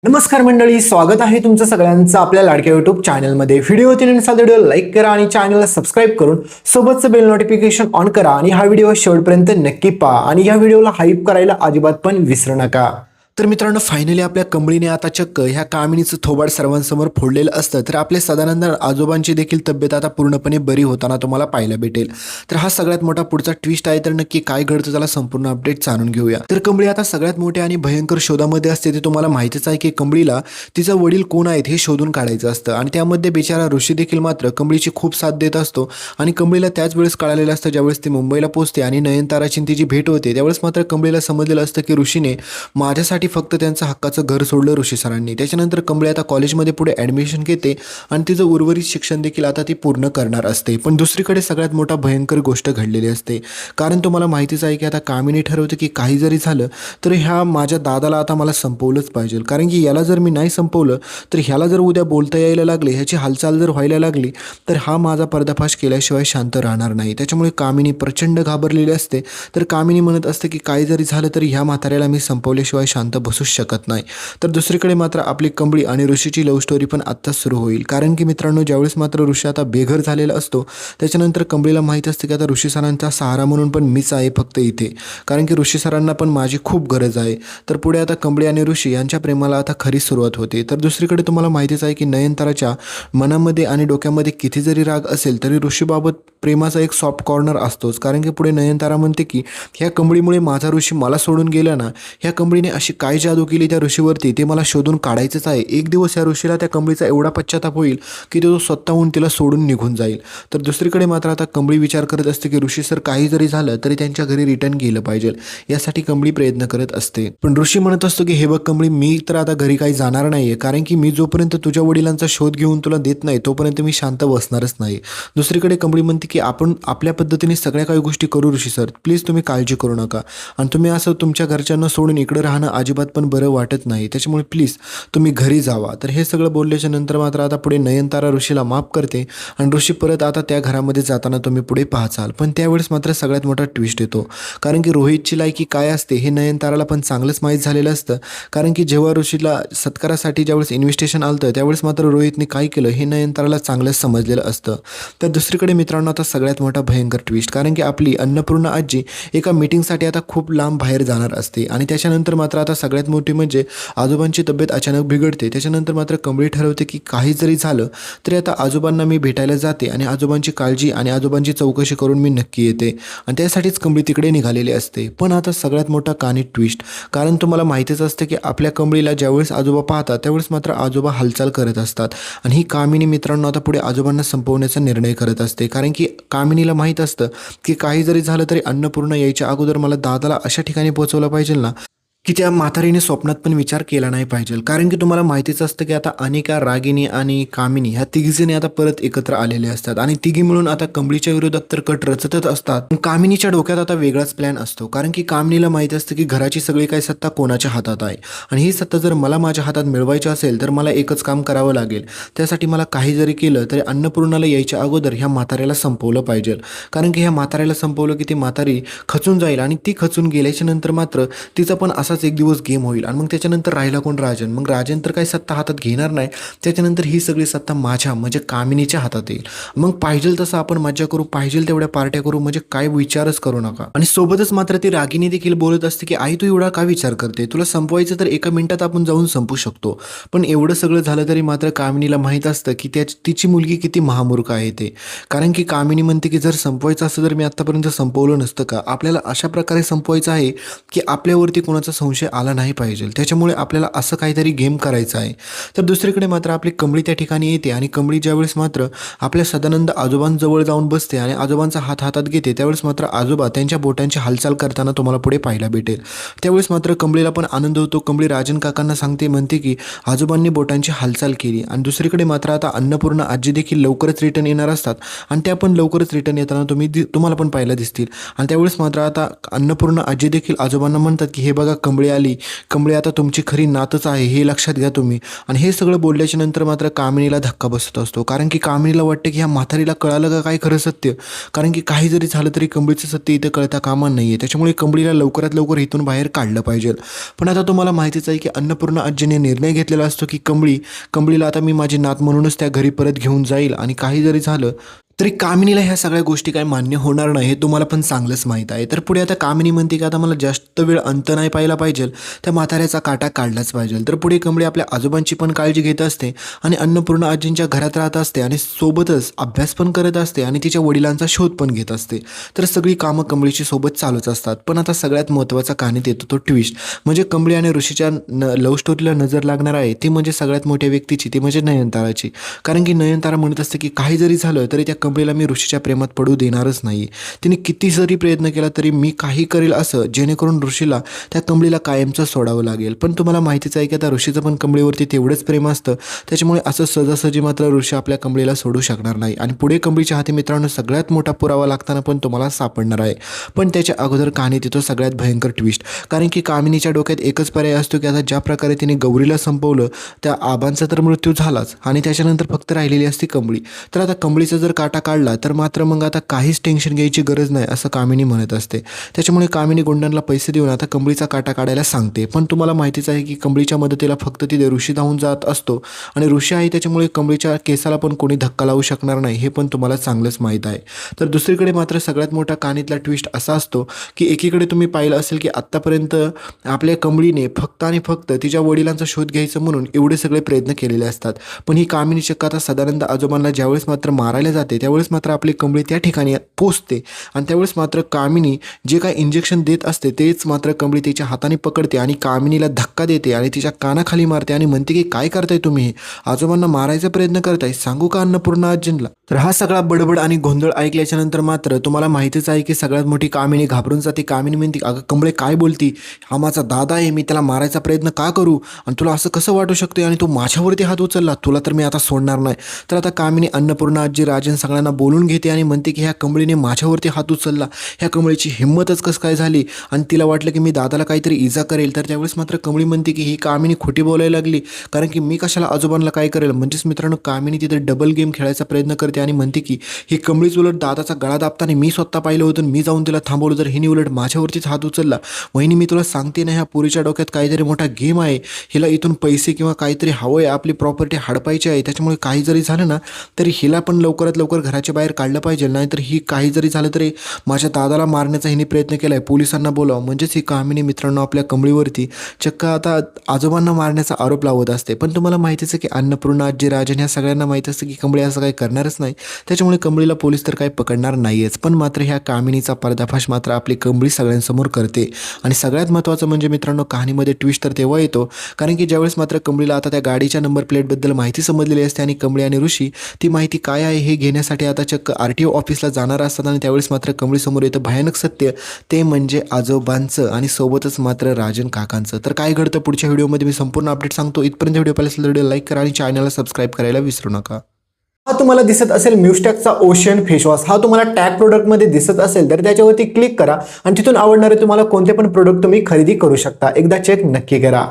नमस्कार मंडळी, स्वागत आहे तुमचं सगळ्यांचं आपल्या लाडक्या युट्यूब चॅनलमध्ये. व्हिडिओ व्हिडिओ लाईक करा आणि चॅनलला सबस्क्राईब करून सोबतचं बेल नोटिफिकेशन ऑन करा आणि हा व्हिडिओ शेवटपर्यंत नक्की पहा आणि या व्हिडिओला हाईप करायला अजिबात पण विसरू नका. तर मित्रांनो, फायनली आपल्या कंबळीने आता चक्क ह्या कामिनीचं थोबाड सर्वांसमोर फोडलेलं असतं. तर आपल्या सदानंद आजोबांची देखील तब्येत आता पूर्णपणे बरी होताना तुम्हाला पाहायला भेटेल. तर हा सगळ्यात मोठा पुढचा ट्विस्ट आहे. तर नक्की काय घडतं त्याला संपूर्ण अपडेट जाणून घेऊया. तर कंबळी आता सगळ्यात मोठ्या आणि भयंकर शोधामध्ये असते. ते तुम्हाला माहितीच आहे की कंबळीला तिचा वडील कोण आहेत हे शोधून काढायचं असतं आणि त्यामध्ये बिचारा ऋषी देखील मात्र कंबळीची खूप साथ देत असतो आणि कंबळीला त्याच वेळेस कळालेलं असतं ज्यावेळेस ती मुंबईला पोहोचते आणि नयनताराची तिची भेट होते. त्यावेळेस मात्र कंबळीला समजलेलं असतं की ऋषीने माझ्यासाठी फक्त त्यांचं हक्काचं घर सोडलं ऋषी सरांनी. त्याच्यानंतर कंबळी आता कॉलेजमध्ये पुढे ॲडमिशन घेते आणि तिचं उर्वरित शिक्षण देखील आता ती पूर्ण करणार असते. पण दुसरीकडे सगळ्यात मोठा भयंकर गोष्ट घडलेली असते. कारण तुम्हाला माहितीच आहे की आता कामिनी ठरवते की काही जरी झालं तर ह्या माझ्या दादाला आता मला संपवलंच पाहिजे. कारण की याला जर मी नाही संपवलं तर ह्याला जर उद्या बोलता यायला लागले, ह्याची हालचाल जर व्हायला लागली तर हा माझा पर्दाफाश केल्याशिवाय शांत राहणार नाही. त्याच्यामुळे कामिनी प्रचंड घाबरलेली असते. तर कामिनी म्हणत असते की काही जरी झालं तरी ह्या म्हाताऱ्याला मी संपवल्याशिवाय शांत बसूच शकत नाही. तर दुसरीकडे मात्र आपली कंबळी आणि ऋषीची लव्ह स्टोरी पण आत्ताच सुरू होईल. कारण की मित्रांनो, ज्यावेळेस मात्र ऋषी आता बेघर झालेला असतो त्याच्यानंतर कंबळीला माहीत असते की आता ऋषी सरांचा सहारा म्हणून पण मीच आहे फक्त इथे. कारण की ऋषी सरांना पण माझी खूप गरज आहे. तर पुढे आता कंबळी आणि ऋषी यांच्या प्रेमाला आता खरी सुरुवात होते. तर दुसरीकडे तुम्हाला माहितीच आहे की नयनताराच्या मनामध्ये आणि डोक्यामध्ये किती जरी राग असेल तरी ऋषीबाबत प्रेमाचा एक सॉफ्ट कॉर्नर असतोच. कारण की पुढे नयनतारा म्हणते की ह्या कंबळीमुळे माझा ऋषी मला सोडून गेला ना, ह्या कंबळीने अशी काय जादू केली त्या ऋषीवरती ते मला शोधून काढायचंच आहे. एक दिवस या ऋषीला त्या कंबळीचा एवढा पश्चाताप होईल की तो स्वतःहून तिला सोडून निघून जाईल. तर दुसरीकडे मात्र आता कंबळी विचार करत असते की ऋषी सर काही जरी झालं तरी त्यांच्या घरी रिटर्न गेलं पाहिजे, यासाठी कंबळी प्रयत्न करत असते. पण ऋषी म्हणत असतो की हे बघ कंबळी, मी तर आता घरी काही जाणार नाहीये. कारण की मी जोपर्यंत तुझ्या वडिलांचा शोध घेऊन तुला देत नाही तोपर्यंत मी शांत बसणारच नाही. दुसरीकडे कंबळी म्हणते की आपण आपल्या पद्धतीने सगळ्या काही गोष्टी करू ऋषी सर, प्लीज तुम्ही काळजी करू नका. आणि तुम्ही असं तुमच्या घरच्यांना सोडून इकडे राहणं अजिबात पण बरं वाटत नाही. त्याच्यामुळे प्लीज तुम्ही घरी जावा. तर हे सगळं बोलल्याच्या नंतर मात्र आता पुढे नयनतारा ऋषीला माफ करते आणि ऋषी परत आता त्या घरामध्ये जाताना तुम्ही पुढे पाहाचाल. पण त्यावेळेस मात्र सगळ्यात मोठा ट्विस्ट येतो. कारण की रोहितची लायकी काय असते हे नयनताराला पण चांगलंच माहीत झालेलं असतं. कारण की जेव्हा ऋषीला सत्कारासाठी ज्यावेळेस इन्व्हिटेशन आलं त्यावेळेस मात्र रोहितने काय केलं हे नयनताराला चांगलंच समजलेलं असतं. तर दुसरीकडे मित्रांनो, आता सगळ्यात मोठा भयंकर ट्विस्ट. कारण की आपली अन्नपूर्णा आजी एका मीटिंगसाठी आता खूप लांब बाहेर जाणार असते आणि त्याच्यानंतर मात्र आता सगळ्यात मोठी म्हणजे आजोबांची तब्येत अचानक बिघडते. त्याच्यानंतर मात्र कंबळी ठरवते की काही जरी झालं तरी आता आजोबांना मी भेटायला जाते आणि आजोबांची काळजी आणि आजोबांची चौकशी करून मी नक्की येते आणि त्यासाठीच कंबळी तिकडे निघालेली असते. पण आता सगळ्यात मोठा कहाणी ट्विस्ट. कारण तुम्हाला माहितीच असतं की आपल्या कंबळीला ज्यावेळेस आजोबा पाहतात त्यावेळेस मात्र आजोबा हालचाल करत असतात आणि ही कामिनी मित्रांनो आता पुढे आजोबांना संपवण्याचा निर्णय करत असते. कारण की कामिनीला माहीत असतं की काही जरी झालं तरी अन्नपूर्णा यायच्या अगोदर मला दादाला अशा ठिकाणी पोहोचवलं पाहिजे ना की त्या म्हातारीने स्वप्नात पण विचार केला नाही पाहिजे. कारण की तुम्हाला माहितीच असतं की आता अनिका, रागिनी आणि कामिनी ह्या तिघीजणी आता परत एकत्र आलेले असतात आणि तिघी मिळून आता कंबळीच्या विरोधात तर कट रचतच असतात. पण कामिनीच्या डोक्यात आता वेगळाच प्लॅन असतो. कारण की कामिनीला माहिती असतं की घराची सगळी काही सत्ता कोणाच्या हातात आहे आणि ही सत्ता जर मला माझ्या हातात मिळवायची असेल तर मला एकच काम करावं लागेल. त्यासाठी मला काही जरी केलं तरी अन्नपूर्णाला यायच्या अगोदर ह्या म्हाताऱ्याला संपवलं पाहिजे. कारण की ह्या म्हाताऱ्याला संपवलं की ती म्हातारी खचून जाईल आणि ती खचून गेल्याच्या नंतर मात्र तिचा पण असाच एक दिवस गेम होईल आणि मग त्याच्यानंतर राहिला कोण? राजन. मग राजन तर काही सत्ता हातात घेणार नाही. त्याच्यानंतर ही सगळी सत्ता माझ्या म्हणजे कामिनीच्या हातात येईल. मग पाहिजे तसं आपण मज्जा करू, पाहिजे तेवढ्या पार्ट्या करू, म्हणजे काय विचारच करू नका. आणि सोबतच मात्र ती रागिनी देखील बोलत असते की आई तू एवढा का विचार करते, तुला संपवायचं तर एका मिनिटात आपण जाऊन संपू शकतो. पण एवढं सगळं झालं तरी मात्र कामिनीला माहीत असतं की तिची मुलगी किती महामूर्ख आहे ते. कारण की कामिनी म्हणते की जर संपवायचं असतं तर मी आत्तापर्यंत संपवलं नसतं का. आपल्याला अशा प्रकारे संपवायचं आहे की आपल्यावरती कोणाचा संशय आला नाही पाहिजे. त्याच्यामुळे आपल्याला असं काहीतरी गेम करायचं आहे. तर दुसरीकडे मात्र आपली कंबळी त्या ठिकाणी येते आणि कंबळी ज्यावेळेस मात्र आपल्या सदानंद आजोबांजवळ जाऊन बसते आणि आजोबांचा हात हातात घेते त्यावेळेस मात्र आजोबा त्यांच्या बोटांची हालचाल करताना तुम्हाला पुढे पाहायला भेटेल. त्यावेळेस मात्र कंबळीला पण आनंद होतो. कंबळी राजन काकांना सांगते, म्हणते की आजोबांनी बोटांची हालचाल केली. आणि दुसरीकडे मात्र आता अन्नपूर्णा आजी देखील लवकरच रिटर्न येणार असतात आणि त्या पण लवकरच रिटर्न येताना तुम्हाला पण पाहायला दिसतील. आणि त्यावेळेस मात्र आता अन्नपूर्णा आजी देखील आजोबांना म्हणतात की हे बघा कंबळी आली, कंबळी आता तुमची खरी नातच आहे हे लक्षात घ्या तुम्ही. आणि हे सगळं बोलल्याच्या नंतर मात्र कामिनीला धक्का बसत असतो, कारण की कामिनीला वाटतं की ह्या म्हातारीला कळालं का काय खरं सत्य. कारण की काही जरी झालं तरी कंबळीचं सत्य इथं कळता कामा नाही आहे. त्याच्यामुळे कंबळीला लवकरात लवकर इथून बाहेर काढलं पाहिजे. पण आता तुम्हाला माहितीच आहे की अन्नपूर्णा आजीने निर्णय घेतलेला असतो की कंबळीला आता मी माझी नात म्हणूनच त्या घरी परत घेऊन जाईल. आणि काही जरी झालं तरी कामिनीला ह्या सगळ्या गोष्टी काय मान्य होणार नाही हे तुम्हाला पण चांगलंच माहीत आहे. तर पुढे आता कामिनी म्हणते की आता मला जास्त वेळ अंत नाही पाहायला पाहिजे, त्या म्हाताऱ्याचा काटा काढलाच पाहिजे. तर पुढे कंबळी आपल्या आजोबांची पण काळजी घेत असते आणि अन्नपूर्णा आजींच्या घरात राहत असते आणि सोबतच अभ्यास पण करत असते आणि तिच्या वडिलांचा शोध पण घेत असते. तर सगळी कामं कंबळीची सोबत चालूच असतात. पण आता सगळ्यात महत्त्वाचा कहाणीत येतो तो ट्विस्ट, म्हणजे कंबळी आणि ऋषीच्या लव्ह स्टोरीला नजर लागणार आहे ती म्हणजे सगळ्यात मोठ्या व्यक्तीची, ती म्हणजे नयनताराची. कारण की नयनतारा म्हणत असते की काही जरी झालं तरी त्या कंबळीला मी ऋषीच्या प्रेमात पडू देणारच नाही. तिने किती जरी प्रयत्न केला तरी मी काही करेल असं जेणेकरून ऋषीला त्या कंबळीला कायमचं सोडावं लागेल. पण तुम्हाला माहितीच आहे की आता ऋषीचं पण कंबळीवरती तेवढंच प्रेम असतं, त्याच्यामुळे असं सहजासहजी मात्र ऋषी आपल्या कंबळीला सोडू शकणार नाही. आणि पुढे कंबळीच्या हाती मित्रांनो सगळ्यात मोठा पुरावा लागताना पण तुम्हाला सापडणार आहे. पण त्याच्या अगोदर कहाणीत येतो सगळ्यात भयंकर ट्विस्ट, कारण की कामिनीच्या डोक्यात एकच पर्याय असतो की आता ज्या प्रकारे तिने गौरीला संपवलं त्या आबांचा तर मृत्यू झालाच आणि त्याच्यानंतर फक्त राहिलेली असती कंबळी. तर आता कंबळीचा जर काटा काढला तर मात्र मग आता काहीच टेन्शन घ्यायची गरज नाही असं कामिनी म्हणत असते. त्याच्यामुळे कामिनी गुंडांना पैसे देऊन आता कंबळीचा काटा काढायला सांगते. पण तुम्हाला माहितीच आहे की कंबळीच्या मदतीला फक्त तिथे ऋषी धावून जात असतो आणि ऋषी आहे त्याच्यामुळे कंबळीच्या केसाला पण कोणी धक्का लावू शकणार नाही हे पण तुम्हाला चांगलंच माहीत आहे. तर दुसरीकडे मात्र सगळ्यात मोठा कहाणीतला ट्विस्ट असा असतो की एकीकडे तुम्ही पाहिलं असेल की आत्तापर्यंत आपल्या कंबळीने फक्त आणि फक्त तिच्या वडिलांचा शोध घ्यायचं म्हणून एवढे सगळे प्रयत्न केलेले असतात. पण ही कामिनी चक्क आता सदानंद आजोबांना ज्यावेळेस मात्र मारायला जाते त्यावेळेस मात्र आपली कंबळी त्या ठिकाणी पोचते आणि त्यावेळेस मात्र कामिनी जे काय इंजेक्शन देत असते तेच मात्र कंबळी तिच्या हाताने पकडते आणि कामिनीला धक्का देते आणि तिच्या कानाखाली मारते आणि म्हणते की काय करताय तुम्ही, आजोबांना मारायचा प्रयत्न करताय, सांगू का अन्नपूर्णा आजींना. तर हा सगळा बडबड आणि गोंधळ ऐकल्याच्या नंतर मात्र तुम्हाला माहितीच आहे की सगळ्यात मोठी कामिनी घाबरून जाते. कामिनी म्हणते अगं कंबळे काय बोलती, हा माझा दादा आहे, मी त्याला मारायचा प्रयत्न का करू आणि तुला असं कसं वाटू शकते आणि तू माझ्यावरती हात उचलला, तुला तर मी आता सोडणार नाही. तर आता कामिनी अन्नपूर्णा आजी राजन सगळ्यांना बोलून घेते आणि म्हणते की ह्या कंबळीने माझ्यावरती हात उचलला, ह्या कंबळीची हिंमतच कसं काय झाली आणि तिला वाटलं की मी दादाला काहीतरी इजा करेल. तर त्यावेळेस मात्र कंबळी म्हणते की ही कामिनी खोटी बोलायला लागली, कारण की मी कशाला आजोबांना काय करेल. म्हणजेच मित्रांनो कामिनी तिथे डबल गेम खेळायचा प्रयत्न करते आणि म्हणते की ही कंबळीच उलट दादाचा गळा दाबताना मी स्वतः पाहिलं होतं, मी जाऊन तिला थांबवलं, तर हिने उलट माझ्यावरतीच हात उचलला. वहिनी मी तुला सांगते ना ह्या पुरीच्या डोक्यात काहीतरी मोठा गेम आहे, हिला इथून पैसे किंवा काहीतरी हवं आहे, आपली प्रॉपर्टी हडपायची आहे, त्याच्यामुळे काही जरी झालं ना तरी हिला पण लवकरात लवकर घराच्या बाहेर काढलं पाहिजे, नाहीतर ही काही जरी झालं तरी माझ्या दादाला मारण्याचा हिने प्रयत्न केला आहे, पोलिसांना बोलावं. म्हणजेच ही कामिनी मित्रांनो आपल्या कंबळीवरती चक्क आता आजोबांना मारण्याचा आरोप लावत असते. पण तुम्हाला माहितीच आहे की अन्नपूर्णा आजी राजन ह्या सगळ्यांना माहीत असतं की कंबळी असं काही करणारच नाही, त्याच्यामुळे कंबळीला पोलीस तर काही पकडणार नाहीयेच. पण मात्र ह्या कामिनीचा पर्दाफाश मात्र आपली कंबळी सगळ्यांसमोर करते. आणि सगळ्यात महत्त्वाचं म्हणजे मित्रांनो कहाणीमध्ये ट्विस्ट तर तेव्हा येतो कारण की ज्यावेळेस मात्र कंबळीला आता त्या गाडीच्या नंबर प्लेटबद्दल माहिती समजलेली असते आणि कंबळी आणि ऋषी ती माहिती काय आहे हे घेण्यासाठी आता चक्क RTO ऑफिसला जाणार असतात. आणि त्यावेळेस मात्र कंबळीसमोर येतं भयानक सत्य, ते म्हणजे आजोबांचं आणि सोबतच मात्र राजन काकांचं. तर काय घडतं पुढच्या व्हिडिओमध्ये मी संपूर्ण अपडेट सांगतो. इथपर्यंत व्हिडिओ पाहिला असेल तर व्हिडिओ लाईक करा आणि चॅनलला सबस्क्राईब करायला विसरू नका. हा तुम्हाला दिसत असेल म्यूस्टॅकचा ओशन फेसवॉश, हा तुम्हाला टॅग प्रोडक्टमध्ये दिसत असेल तर त्याच्यावरती क्लिक करा आणि तिथून आवडणारे तुम्हाला कोणते पण प्रोडक्ट तुम्ही खरेदी करू शकता. एकदा चेक नक्की करा.